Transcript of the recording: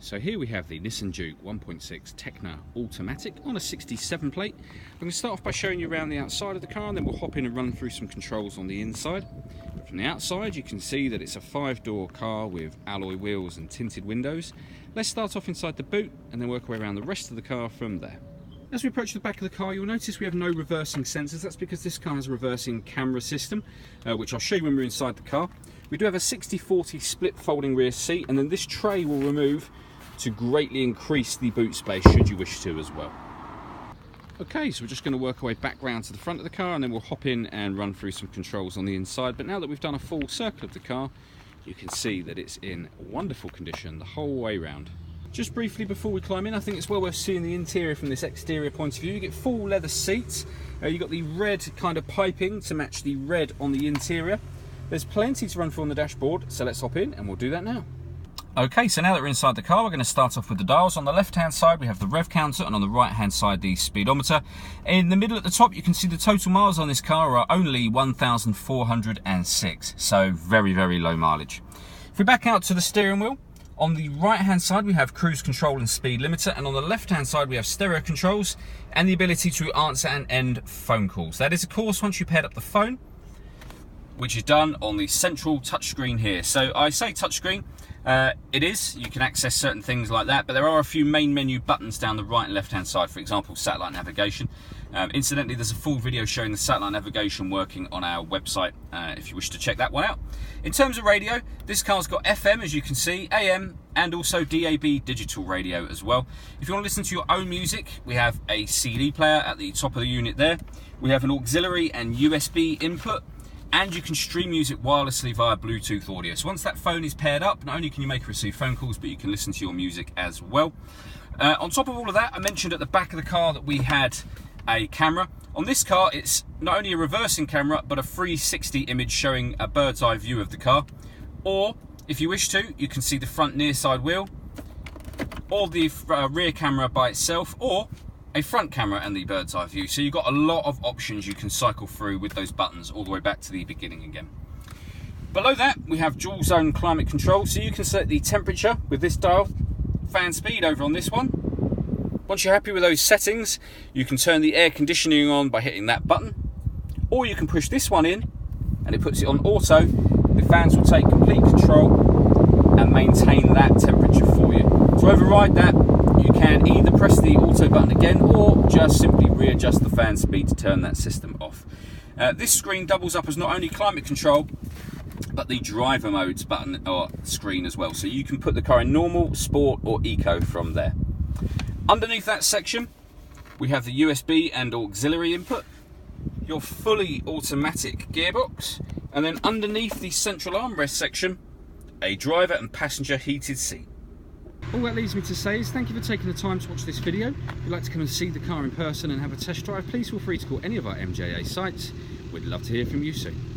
So here we have the Nissan Juke 1.6 Techna Automatic on a 67 plate. I'm going to start off by showing you around the outside of the car, and then we'll hop in and run through some controls on the inside. From the outside you can see that it's a 5-door car with alloy wheels and tinted windows. Let's start off inside the boot and then work our way around the rest of the car from there. As we approach the back of the car, you'll notice we have no reversing sensors. That's because this car has a reversing camera system, which I'll show you when we're inside the car. We do have a 60/40 split folding rear seat, and then this tray will remove to greatly increase the boot space should you wish to as well. Okay, so we're just going to work our way back round to the front of the car, and then we'll hop in and run through some controls on the inside. But now that we've done a full circle of the car, you can see that it's in wonderful condition the whole way round. Just briefly before we climb in, I think it's well worth seeing the interior from this exterior point of view. You get full leather seats, you've got the red kind of piping to match the red on the interior. There's plenty to run through on the dashboard, so let's hop in and we'll do that now. Okay, so now that we're inside the car, we're going to start off with the dials. On the left hand side we have the rev counter, and on the right hand side the speedometer. In the middle at the top you can see the total miles on this car are only 1,406, so very, very low mileage. If we back out to the steering wheel, on the right hand side we have cruise control and speed limiter, and on the left hand side we have stereo controls and the ability to answer and end phone calls. That is of course once you paired up the phone, which is done on the central touchscreen here. So I say touchscreen, it is, you can access certain things like that, but there are a few main menu buttons down the right and left hand side, for example satellite navigation. Incidentally, there's a full video showing the satellite navigation working on our website if you wish to check that one out. In terms of radio, this car's got FM, as you can see, AM, and also DAB digital radio as well. If you want to listen to your own music, we have a CD player at the top of the unit there. We have an auxiliary and USB input, and you can stream music wirelessly via Bluetooth audio. So once that phone is paired up, not only can you make and receive phone calls, but you can listen to your music as well. On top of all of that, I mentioned at the back of the car that we had a camera. On this car, it's not only a reversing camera, but a 360 image showing a bird's eye view of the car. Or, if you wish to, you can see the front near side wheel, or the rear camera by itself, or a front camera and the bird's eye view. So you've got a lot of options you can cycle through with those buttons all the way back to the beginning again. Below that, we have dual zone climate control, so you can set the temperature with this dial, fan speed over on this one. Once you're happy with those settings, you can turn the air conditioning on by hitting that button, or you can push this one in and it puts it on auto. The fans will take complete control and maintain that temperature for you. To override that, you can either press the auto button again or just simply readjust the fan speed to turn that system off. This screen doubles up as not only climate control, but the driver modes button or screen as well. So you can put the car in normal, sport or eco from there. Underneath that section, we have the USB and auxiliary input, your fully automatic gearbox, and then underneath the central armrest section, a driver and passenger heated seat. All that leaves me to say is thank you for taking the time to watch this video. If you'd like to come and see the car in person and have a test drive, please feel free to call any of our MJA sites. We'd love to hear from you soon.